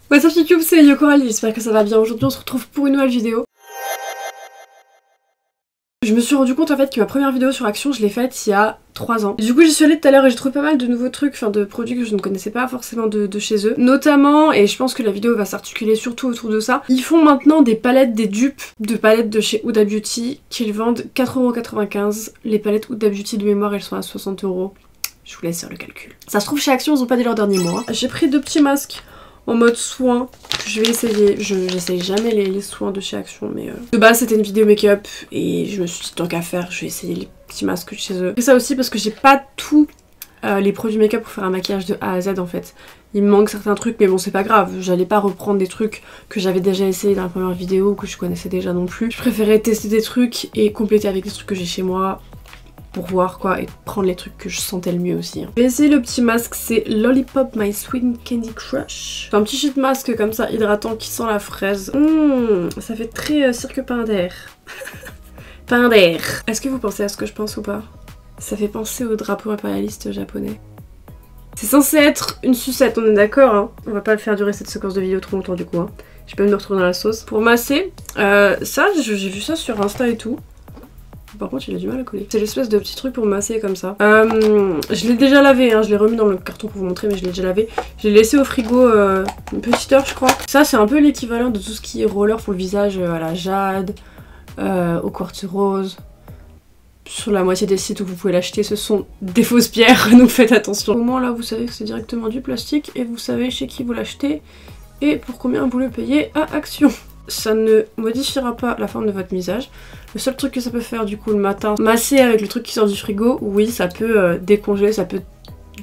What's up YouTube, c'est Yocoralie, j'espère que ça va bien. Aujourd'hui on se retrouve pour une nouvelle vidéo. Je me suis rendu compte en fait que ma première vidéo sur Action je l'ai faite il y a 3 ans. Du coup j'y suis allée tout à l'heure et j'ai trouvé pas mal de nouveaux trucs, enfin de produits que je ne connaissais pas forcément de chez eux. Notamment, et je pense que la vidéo va s'articuler surtout autour de ça, ils font maintenant des palettes, des dupes de palettes de chez Huda Beauty qu'ils vendent 4,95 €. Les palettes Huda Beauty de mémoire elles sont à 60 €. Je vous laisse faire le calcul. Ça se trouve chez Action ils ont pas dit leur dernier mot. J'ai pris 2 petits masques en mode soin, je vais essayer, j'essaye jamais les soins de chez Action mais de base c'était une vidéo make-up et je me suis dit tant qu'à faire je vais essayer les petits masques de chez eux. Et ça aussi parce que j'ai pas tous les produits make-up pour faire un maquillage de A à Z en fait. Il me manque certains trucs mais bon c'est pas grave, j'allais pas reprendre des trucs que j'avais déjà essayé dans la première vidéo ou que je connaissais déjà non plus. Je préférais tester des trucs et compléter avec les trucs que j'ai chez moi pour voir quoi et prendre les trucs que je sentais le mieux aussi. Je vais essayer le petit masque, c'est Lollipop My Sweet Candy Crush. C'est un petit sheet masque comme ça hydratant qui sent la fraise. Ça fait très cirque pain d'air. Pain d'air. Est-ce que vous pensez à ce que je pense ou pas? Ça fait penser au drapeau impérialiste japonais. C'est censé être une sucette, on est d'accord hein. On va pas le faire durer cette séquence de vidéo trop longtemps du coup hein. Je peux me retrouver dans la sauce. Pour masser, ça j'ai vu ça sur Insta et tout. Par contre il a du mal à coller. C'est l'espèce de petit truc pour masser comme ça. Je l'ai déjà lavé, hein. Je l'ai remis dans le carton pour vous montrer mais je l'ai déjà lavé. Je l'ai laissé au frigo une petite heure je crois. Ça c'est un peu l'équivalent de tout ce qui est roller pour le visage à la jade, au quartz rose. Sur la moitié des sites où vous pouvez l'acheter ce sont des fausses pierres donc faites attention. Au moins là vous savez que c'est directement du plastique et vous savez chez qui vous l'achetez et pour combien vous le payez à Action. Ça ne modifiera pas la forme de votre visage. Le seul truc que ça peut faire du coup le matin, masser avec le truc qui sort du frigo, oui ça peut décongeler, ça peut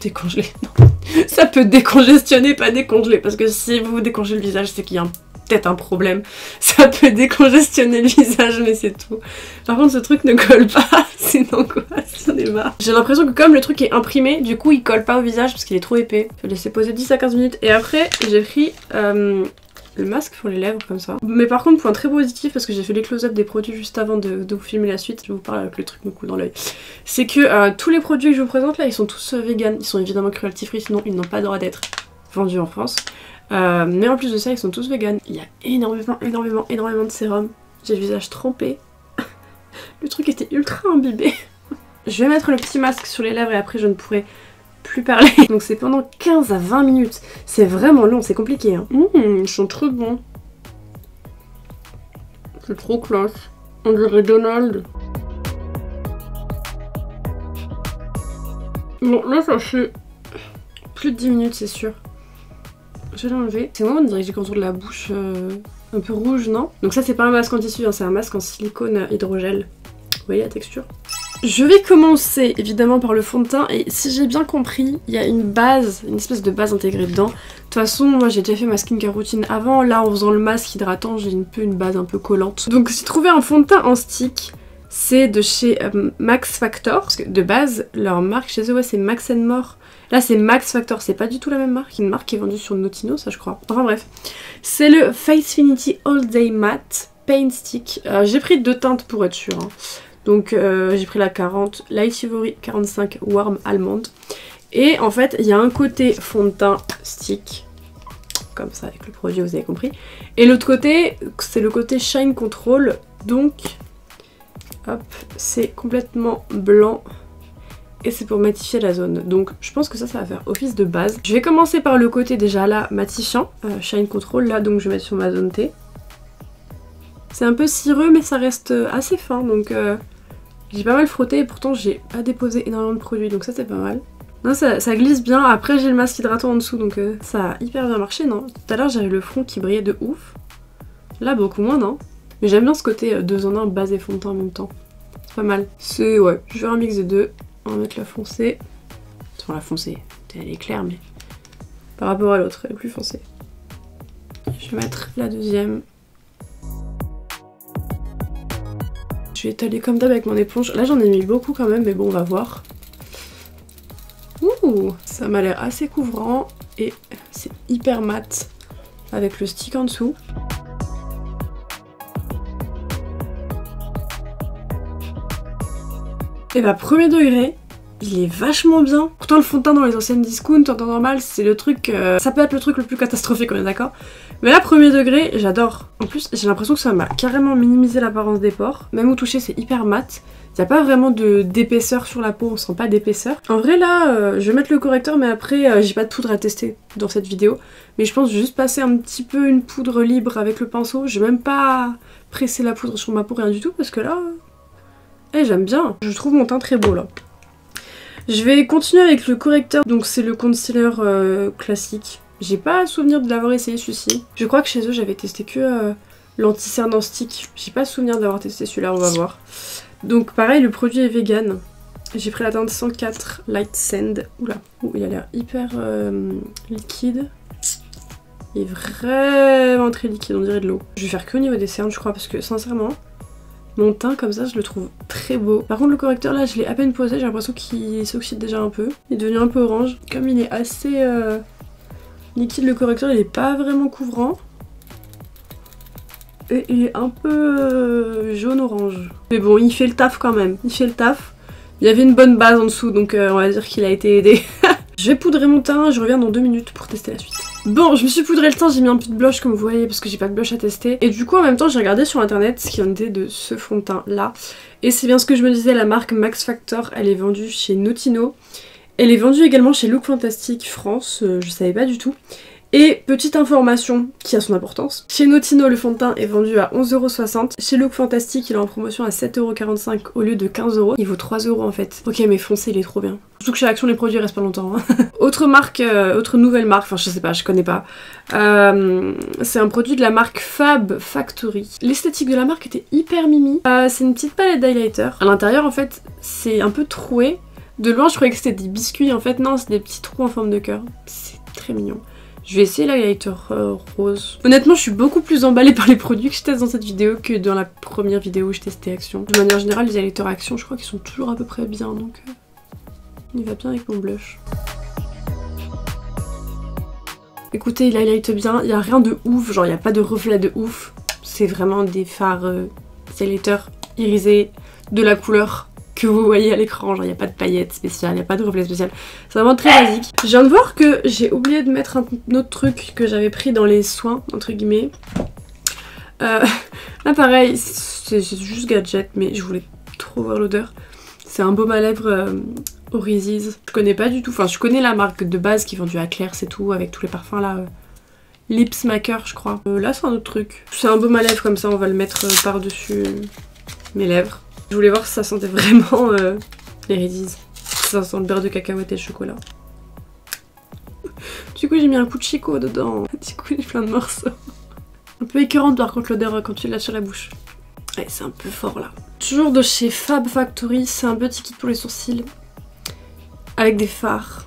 décongeler, non. Ça peut décongestionner, pas décongeler, parce que si vous décongelez le visage c'est qu'il y a peut-être un problème. Ça peut décongestionner le visage mais c'est tout. Par contre ce truc ne colle pas, c'est une angoisse, j'en ai marre. J'ai l'impression que comme le truc est imprimé, du coup il colle pas au visage parce qu'il est trop épais. Je vais laisser poser 10 à 15 minutes et après j'ai pris le masque pour les lèvres comme ça. Mais par contre point très positif parce que j'ai fait les close-up des produits juste avant de vous filmer la suite. Je vous parle avec le truc me coule dans l'œil. C'est que tous les produits que je vous présente là ils sont tous vegan. Ils sont évidemment cruelty free sinon ils n'ont pas le droit d'être vendus en France. Mais en plus de ça ils sont tous vegan. Il y a énormément de sérum. J'ai le visage trempé. Le truc était ultra imbibé. Je vais mettre le petit masque sur les lèvres et après je ne pourrai plus parler. Donc c'est pendant 15 à 20 minutes. C'est vraiment long, c'est compliqué. Hein. Ils sont trop bons. C'est trop classe. On dirait Donald. Bon là ça fait plus de 10 minutes c'est sûr. Je vais l'enlever. C'est moi on dirait que j'ai le contour de la bouche un peu rouge non? Donc ça c'est pas un masque en tissu, hein, c'est un masque en silicone hydrogel. Vous voyez la texture? Je vais commencer évidemment par le fond de teint et si j'ai bien compris, il y a une base, une espèce de base intégrée dedans. De toute façon, moi j'ai déjà fait ma skincare routine avant, là en faisant le masque hydratant, j'ai une base un peu collante. Donc j'ai trouvé un fond de teint en stick, c'est de chez Max Factor, parce que de base, leur marque chez eux, ouais, c'est Max & More. Là c'est Max Factor, c'est pas du tout la même marque, une marque qui est vendue sur Notino, ça je crois. Enfin bref, c'est le Facefinity All Day Matte Paint Stick. J'ai pris 2 teintes pour être sûre. Hein. Donc j'ai pris la 40 Light Ivory 45 Warm Almond. Et en fait il y a un côté fond de teint stick, comme ça avec le produit vous avez compris. Et l'autre côté c'est le côté Shine Control. Donc hop c'est complètement blanc. Et c'est pour matifier la zone. Donc je pense que ça va faire office de base. Je vais commencer par le côté déjà là matifiant, Shine Control là donc je vais mettre sur ma zone T. C'est un peu cireux mais ça reste assez fin donc j'ai pas mal frotté et pourtant j'ai pas déposé énormément de produits donc ça c'est pas mal. Non ça glisse bien, après j'ai le masque hydratant en dessous donc ça a hyper bien marché non? Tout à l'heure j'avais le front qui brillait de ouf. Là beaucoup moins non? Mais j'aime bien ce côté 2 en 1 base et fond de teint en même temps. C'est pas mal. C'est ouais, je vais faire un mix des deux. On va mettre la foncée. Enfin la foncée, elle est claire mais par rapport à l'autre elle est plus foncée. Je vais mettre la deuxième. Je vais étaler comme d'hab avec mon éponge. Là j'en ai mis beaucoup quand même mais bon on va voir. Ouh, ça m'a l'air assez couvrant et c'est hyper mat avec le stick en dessous. Et bah premier degré, il est vachement bien. Pourtant le fond de teint dans les anciennes discount, en temps normal, c'est le truc... ça peut être le truc le plus catastrophique, on est d'accord? Mais là, premier degré, j'adore. En plus, j'ai l'impression que ça m'a carrément minimisé l'apparence des pores. Même au toucher, c'est hyper mat. Il n'y a pas vraiment d'épaisseur sur la peau, on sent pas d'épaisseur. En vrai là, je vais mettre le correcteur, mais après j'ai pas de poudre à tester dans cette vidéo. Mais je pense juste passer un petit peu une poudre libre avec le pinceau. Je vais même pas presser la poudre sur ma peau, rien du tout, parce que là... j'aime bien. Je trouve mon teint très beau là. Je vais continuer avec le correcteur, donc c'est le concealer classique. J'ai pas souvenir de l'avoir essayé celui-ci. Je crois que chez eux j'avais testé que l'anti-cerne en stick. J'ai pas souvenir d'avoir testé celui-là, on va voir. Donc pareil, le produit est vegan. J'ai pris la teinte 104 Light Sand. Oula, il a l'air hyper liquide. Il est vraiment très liquide, on dirait de l'eau. Je vais faire que au niveau des cernes je crois, parce que sincèrement, mon teint comme ça je le trouve très beau. Par contre le correcteur là je l'ai à peine posé, j'ai l'impression qu'il s'oxyde déjà un peu. Il est devenu un peu orange. Comme il est assez liquide, le correcteur il est pas vraiment couvrant. Et il est un peu jaune-orange. Mais bon, il fait le taf quand même. Il fait le taf. Il y avait une bonne base en dessous, donc on va dire qu'il a été aidé. Je vais poudrer mon teint, je reviens dans 2 minutes pour tester la suite. Bon, je me suis poudré le teint, j'ai mis un peu de blush comme vous voyez, parce que j'ai pas de blush à tester. Et du coup, en même temps, j'ai regardé sur internet ce qu'il en était de ce fond de teint là. Et c'est bien ce que je me disais, la marque Max Factor, elle est vendue chez Notino. Elle est vendue également chez Look Fantastic France, je savais pas du tout. Et petite information qui a son importance, chez Notino le fond de teint est vendu à 11,60 €, chez Look Fantastic il est en promotion à 7,45 € au lieu de 15 €, il vaut 3 € en fait. Ok mais foncez, il est trop bien. Surtout que chez Action les produits restent pas longtemps. Hein. Autre marque, autre nouvelle marque, enfin je sais pas, je connais pas. C'est un produit de la marque Fab Factory. L'esthétique de la marque était hyper mimi. C'est une petite palette d'highlighter. À l'intérieur en fait c'est un peu troué. De loin je croyais que c'était des biscuits, en fait non c'est des petits trous en forme de cœur. C'est très mignon. Je vais essayer l'highlighter rose. Honnêtement, je suis beaucoup plus emballée par les produits que je teste dans cette vidéo que dans la première vidéo où je testais Action. De manière générale, les highlighters Action, je crois qu'ils sont toujours à peu près bien, donc il va bien avec mon blush. Écoutez, il highlight bien, il n'y a rien de ouf, genre il n'y a pas de reflet de ouf. C'est vraiment des fards highlighters irisés de la couleur que vous voyez à l'écran, genre il n'y a pas de paillettes spéciales, il n'y a pas de reflet spécial, c'est vraiment très basique. Je viens de voir que j'ai oublié de mettre un autre truc que j'avais pris dans les soins, entre guillemets. Là pareil, c'est juste gadget, mais je voulais trop voir l'odeur. C'est un baume à lèvres Orysis, je connais pas du tout, enfin je connais la marque de base qui est vendue à Claire, c'est tout, avec tous les parfums là. Lips Maker je crois. Là c'est un autre truc. C'est un baume à lèvres comme ça, on va le mettre par-dessus mes lèvres. Je voulais voir si ça sentait vraiment les Reese's. Si ça sent le beurre de cacahuète et le chocolat. Du coup j'ai mis un coup de Chico dedans. Du coup j'ai plein de morceaux. Un peu écœurante par contre l'odeur quand tu l'as sur la bouche. Ouais c'est un peu fort là. Toujours de chez Fab Factory, c'est un petit kit pour les sourcils. Avec des fards.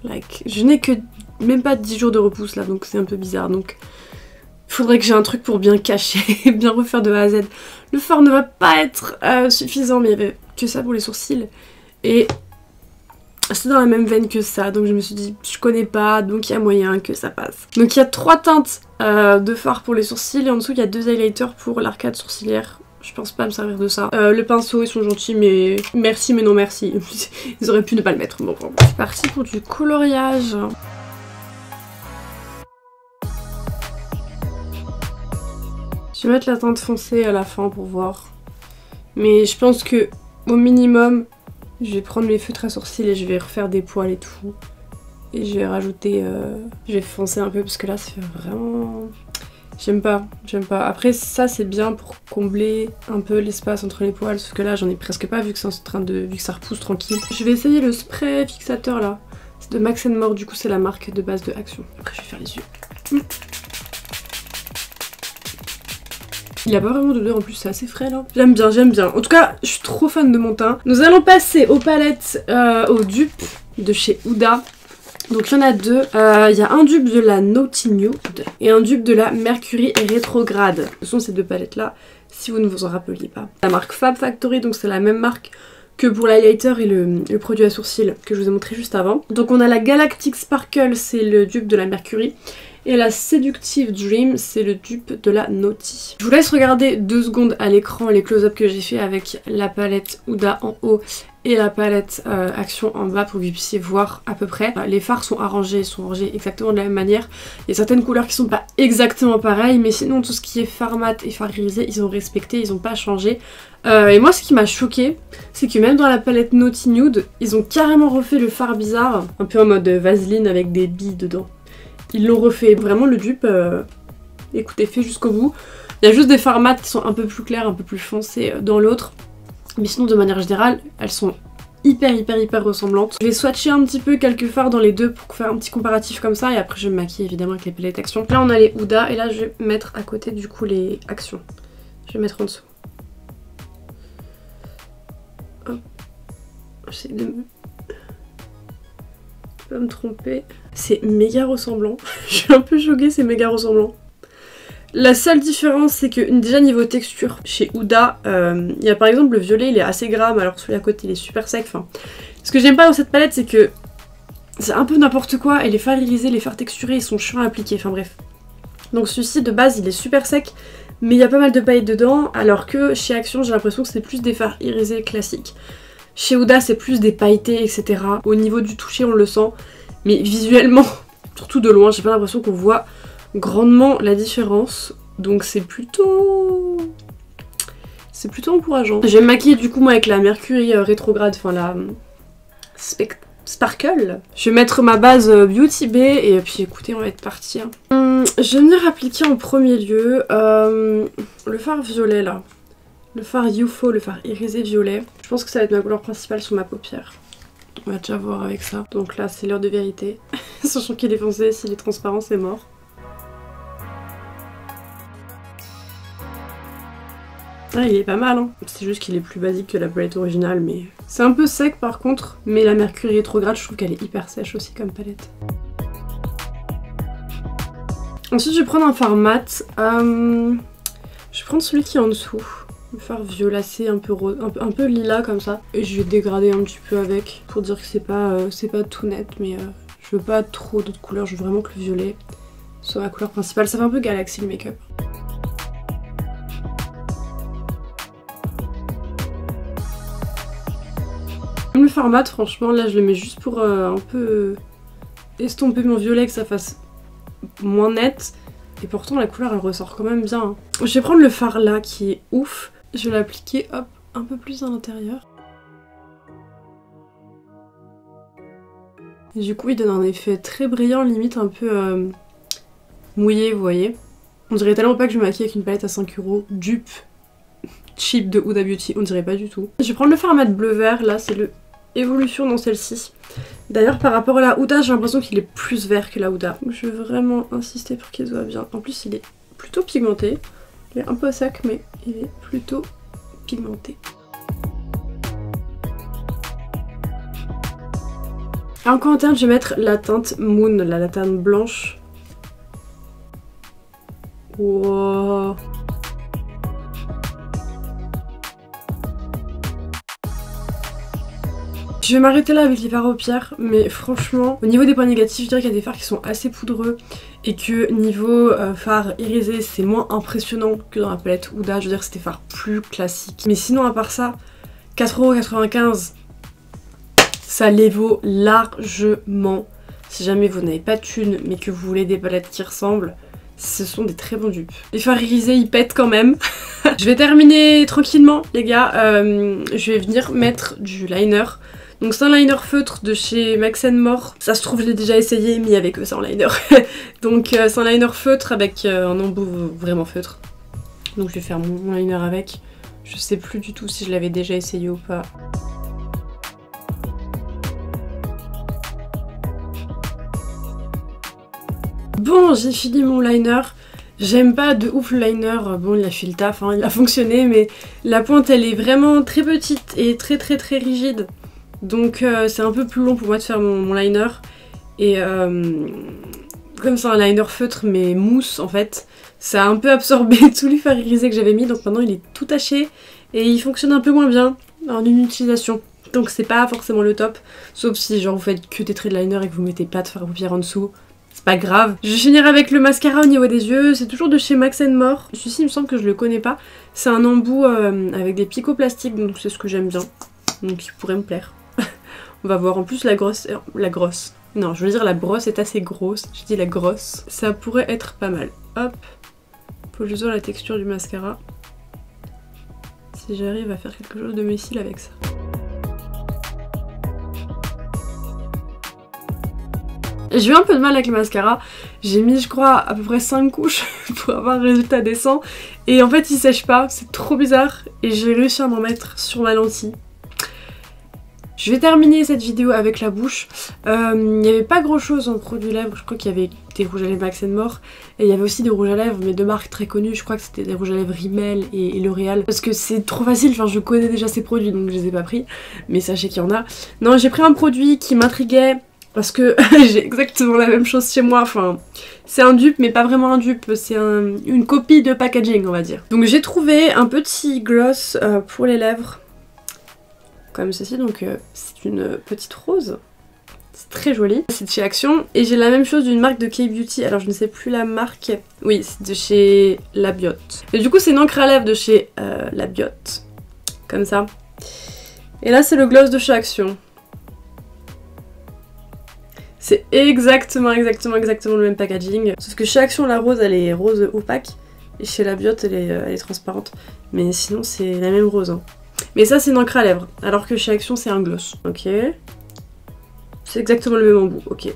Like, je n'ai que même pas 10 jours de repousse là donc c'est un peu bizarre donc... Faudrait que j'ai un truc pour bien cacher et bien refaire de A à Z. Le fard ne va pas être suffisant, mais il y avait que ça pour les sourcils. Et c'est dans la même veine que ça, donc je me suis dit, je connais pas, donc il y a moyen que ça passe. Donc il y a 3 teintes de fard pour les sourcils, et en dessous il y a 2 highlighters pour l'arcade sourcilière. Je pense pas me servir de ça. Le pinceau, ils sont gentils, mais merci, mais non merci. Ils auraient pu ne pas le mettre. Bon, c'est parti pour du coloriage. Je vais mettre la teinte foncée à la fin pour voir. Mais je pense que au minimum, je vais prendre mes feutres à sourcils et je vais refaire des poils et tout. Et je vais rajouter... je vais foncer un peu parce que là ça fait vraiment... J'aime pas, j'aime pas. Après ça c'est bien pour combler un peu l'espace entre les poils. Sauf que là j'en ai presque pas vu que c'est en train de... vu que ça repousse tranquille. Je vais essayer le spray fixateur là. C'est de Max & More, du coup c'est la marque de base de Action. Après je vais faire les yeux. Il a pas vraiment d'odeur en plus, c'est assez frais là. J'aime bien, j'aime bien. En tout cas, je suis trop fan de mon teint. Nous allons passer aux palettes, aux dupes de chez Huda. Donc il y en a 2. Il y a un dupe de la Naughty Nude et un dupe de la Mercury Rétrograde. Ce sont ces 2 palettes là, si vous ne vous en rappeliez pas. La marque Fab Factory, donc c'est la même marque que pour l'highlighter et le produit à sourcils que je vous ai montré juste avant. Donc on a la Galactic Sparkle, c'est le dupe de la Mercury. Et la Seductive Dream, c'est le dupe de la Naughty. Je vous laisse regarder 2 secondes à l'écran les close-up que j'ai fait avec la palette Huda en haut et la palette Action en bas pour que vous puissiez voir à peu près. Les fards sont arrangés exactement de la même manière. Il y a certaines couleurs qui sont pas exactement pareilles, mais sinon tout ce qui est fard mat et fard irisé, ils ont respecté, ils ont pas changé. Et moi ce qui m'a choqué, c'est que même dans la palette Naughty Nude, ils ont carrément refait le fard bizarre, un peu en mode vaseline avec des billes dedans. Ils l'ont refait, vraiment le dupe, écoutez, fait jusqu'au bout. Il y a juste des fards mat qui sont un peu plus clairs, un peu plus foncés dans l'autre. Mais sinon de manière générale, elles sont hyper ressemblantes. Je vais swatcher un petit peu quelques fards dans les deux pour faire un petit comparatif comme ça. Et après je vais me maquiller évidemment avec les palettes Action. Là on a les Huda et là je vais mettre à côté du coup les Action. Je vais mettre en dessous. J'essaie de pas me tromper. C'est méga ressemblant. Je suis un peu choquée, c'est méga ressemblant. La seule différence, c'est que déjà niveau texture, chez Huda, il y a par exemple le violet, il est assez gras, mais alors celui à côté, il est super sec. Enfin, ce que j'aime pas dans cette palette, c'est que c'est un peu n'importe quoi, et les fards irisés, les fards texturés, ils sont chiants à appliquer, enfin bref. Donc celui-ci, de base, il est super sec, mais il y a pas mal de paillettes dedans, alors que chez Action, j'ai l'impression que c'est plus des fards irisés classiques. Chez Huda, c'est plus des pailletés, etc. Au niveau du toucher, on le sent. Mais visuellement, surtout de loin, j'ai pas l'impression qu'on voit grandement la différence. Donc c'est plutôt encourageant. Je vais me maquiller du coup moi avec la Mercury rétrograde, enfin la Sparkle. Je vais mettre ma base Beauty Bay et puis écoutez, on va être parti. Je vais venir appliquer en premier lieu le fard violet là. Le fard UFO, le fard irisé violet. Je pense que ça va être ma couleur principale sur ma paupière. On va déjà voir avec ça. Donc là, c'est l'heure de vérité. Sachant qu'il est foncé, s'il est transparent, c'est mort. Ah, il est pas mal, hein. C'est juste qu'il est plus basique que la palette originale, mais... C'est un peu sec par contre, mais la Mercury rétrograde, je trouve qu'elle est hyper sèche aussi comme palette. Ensuite, je vais prendre un fard mat. Je vais prendre celui qui est en dessous. Le fard violacé, un peu lilas comme ça. Et je vais dégrader un petit peu avec pour dire que c'est pas tout net, mais je veux pas trop d'autres couleurs, je veux vraiment que le violet soit ma couleur principale. Ça fait un peu Galaxy le make-up. Même le fard mat, franchement, là je le mets juste pour un peu estomper mon violet, que ça fasse moins net. Et pourtant la couleur elle ressort quand même bien. Je vais prendre le fard là qui est ouf. Je vais l'appliquer hop un peu plus à l'intérieur. Du coup il donne un effet très brillant, limite un peu mouillé, vous voyez. On dirait tellement pas que je me maquille avec une palette à 5 € dupe cheap de Huda Beauty, on dirait pas du tout. Je vais prendre le fard mat bleu vert, là c'est le Évolution dans celle-ci. D'ailleurs par rapport à la Huda, j'ai l'impression qu'il est plus vert que la Huda. Je vais vraiment insister pour qu'il soit bien. En plus il est plutôt pigmenté. Il est un peu sec mais il est plutôt pigmenté. En commentaire, je vais mettre la teinte Moon, la teinte blanche. Wow. Je vais m'arrêter là avec les fards paupières, mais franchement, au niveau des points négatifs, je dirais qu'il y a des fards qui sont assez poudreux et que niveau fard irisé, c'est moins impressionnant que dans la palette Huda. Je veux dire, c'est des fards plus classiques. Mais sinon, à part ça, 4,95 €, ça les vaut largement. Si jamais vous n'avez pas de thunes, mais que vous voulez des palettes qui ressemblent, ce sont des très bons dupes. Les fards irisés, ils pètent quand même. Je vais terminer tranquillement, les gars. Je vais venir mettre du liner. Donc c'est un liner feutre de chez Max & More. Ça se trouve je l'ai déjà essayé mais il n'y avait que ça en liner. Donc c'est un liner feutre avec un embout vraiment feutre. Donc je vais faire mon liner avec. Je sais plus du tout si je l'avais déjà essayé ou pas. Bon, j'ai fini mon liner. J'aime pas de ouf le liner, bon il a fait le taf, hein, il a fonctionné, mais la pointe elle est vraiment très petite et très rigide. Donc c'est un peu plus long pour moi de faire mon liner. Et comme c'est un liner feutre mais mousse en fait, ça a un peu absorbé tous les fards irisés que j'avais mis, donc maintenant il est tout taché et il fonctionne un peu moins bien en une utilisation. Donc c'est pas forcément le top, sauf si genre vous faites que des traits de liner et que vous mettez pas de fard à paupières en dessous. c'est pas grave. Je vais finir avec le mascara au niveau des yeux, c'est toujours de chez Max & More. Celui-ci il me semble que je le connais pas. C'est un embout avec des picots plastiques, donc c'est ce que j'aime bien. Donc il pourrait me plaire. On va voir, en plus la grosse... Non, je veux dire la brosse est assez grosse, je dis la grosse. Ça pourrait être pas mal. Hop. Faut juste voir la texture du mascara. Si j'arrive à faire quelque chose de mes cils avec ça. J'ai eu un peu de mal avec le mascara. J'ai mis, je crois, à peu près 5 couches pour avoir un résultat décent. Et en fait, il sèche pas. C'est trop bizarre. Et j'ai réussi à m'en mettre sur ma lentille. Je vais terminer cette vidéo avec la bouche. Il n'y avait pas grand chose en produits lèvres. Je crois qu'il y avait des rouges à lèvres Max & More. Et il y avait aussi des rouges à lèvres, mais de marques très connues. Je crois que c'était des rouges à lèvres Rimmel et L'Oréal. Parce que c'est trop facile, enfin je connais déjà ces produits donc je les ai pas pris. Mais sachez qu'il y en a. Non, j'ai pris un produit qui m'intriguait. Parce que j'ai exactement la même chose chez moi. Enfin, c'est un dupe mais pas vraiment un dupe. C'est une copie de packaging on va dire. Donc j'ai trouvé un petit gloss pour les lèvres. Comme ceci, donc c'est une petite rose, c'est très joli, c'est de chez Action, et j'ai la même chose d'une marque de K-Beauty, alors je ne sais plus la marque, oui c'est de chez La Biote, et du coup c'est une encre à lèvres de chez La Biote, comme ça, et là c'est le gloss de chez Action, c'est exactement le même packaging, sauf que chez Action la rose elle est rose opaque, et chez La Biote elle est transparente, mais sinon c'est la même rose, hein. Mais ça c'est une encre à lèvres, alors que chez Action c'est un gloss. Ok. C'est exactement le même embout, ok.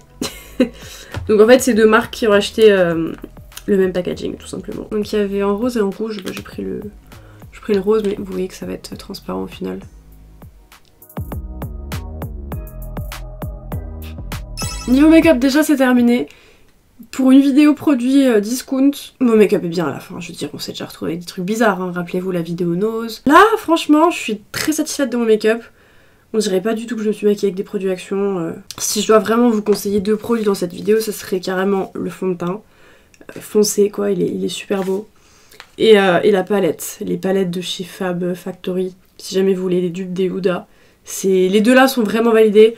Donc en fait c'est deux marques qui ont acheté le même packaging tout simplement. Donc il y avait en rose et en rouge, bah, j'ai pris le rose mais vous voyez que ça va être transparent au final. Niveau make-up déjà c'est terminé. Pour une vidéo produit discount, mon make-up est bien à la fin, je veux dire on s'est déjà retrouvé avec des trucs bizarres, hein. Rappelez-vous la vidéo Nose. Là franchement je suis très satisfaite de mon make-up, on dirait pas du tout que je me suis maquillée avec des produits Action. Si je dois vraiment vous conseiller 2 produits dans cette vidéo, ça serait carrément le fond de teint, foncé quoi, il est super beau, et la palette, les palettes de chez Fab Factory, si jamais vous voulez les dupes des Huda, les deux là sont vraiment validés.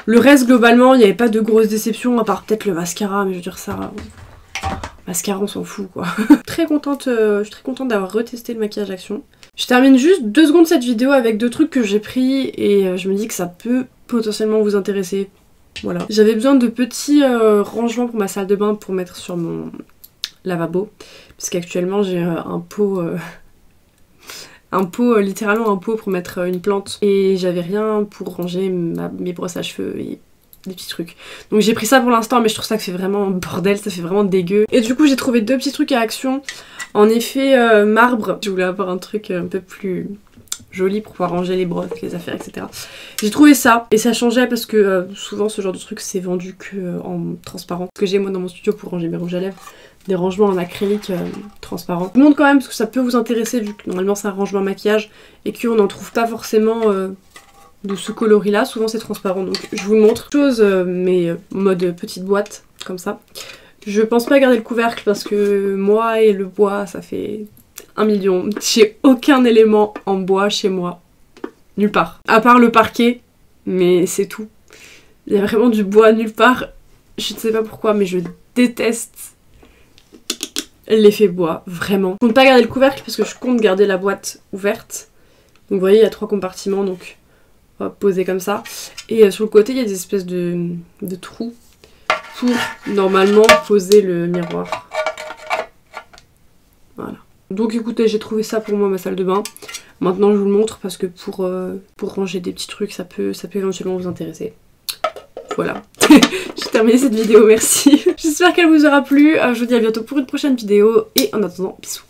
Le reste, globalement, il n'y avait pas de grosses déceptions, à part peut-être le mascara, mais je veux dire ça... Mascara, on s'en fout, quoi. Très contente, je suis très contente d'avoir retesté le maquillage Action. Je termine juste 2 secondes cette vidéo avec 2 trucs que j'ai pris, et je me dis que ça peut potentiellement vous intéresser. Voilà. J'avais besoin de petits rangements pour ma salle de bain pour mettre sur mon lavabo, parce qu'actuellement j'ai un pot... littéralement un pot pour mettre une plante, et j'avais rien pour ranger mes brosses à cheveux et des petits trucs. Donc j'ai pris ça pour l'instant, mais je trouve ça que c'est vraiment bordel, ça fait vraiment dégueu. Et du coup j'ai trouvé 2 petits trucs à Action, en effet marbre. Je voulais avoir un truc un peu plus joli pour pouvoir ranger les brosses, les affaires, etc. J'ai trouvé ça, et ça changeait parce que souvent ce genre de truc c'est vendu que en transparent. Ce que j'ai moi dans mon studio pour ranger mes rouges à lèvres, des rangements en acrylique transparent. Je vous montre quand même parce que ça peut vous intéresser vu que normalement c'est un rangement maquillage et qu'on n'en trouve pas forcément de ce coloris là, souvent c'est transparent, donc je vous le montre. Chose mais mode petite boîte comme ça. Je pense pas garder le couvercle parce que moi et le bois ça fait 1 million. J'ai aucun élément en bois chez moi, nulle part. À part le parquet, mais c'est tout. Il y a vraiment du bois nulle part. Je ne sais pas pourquoi mais je déteste l'effet bois, vraiment. Je compte pas garder le couvercle parce que je compte garder la boîte ouverte. Donc vous voyez, il y a 3 compartiments, donc on va poser comme ça. Et sur le côté, il y a des espèces de trous pour normalement poser le miroir. Voilà. Donc écoutez, j'ai trouvé ça pour moi, ma salle de bain. Maintenant, je vous le montre parce que pour ranger des petits trucs, ça peut éventuellement vous intéresser. Voilà. J'ai terminé cette vidéo, merci. J'espère qu'elle vous aura plu. Je vous dis à bientôt pour une prochaine vidéo. Et en attendant, bisous.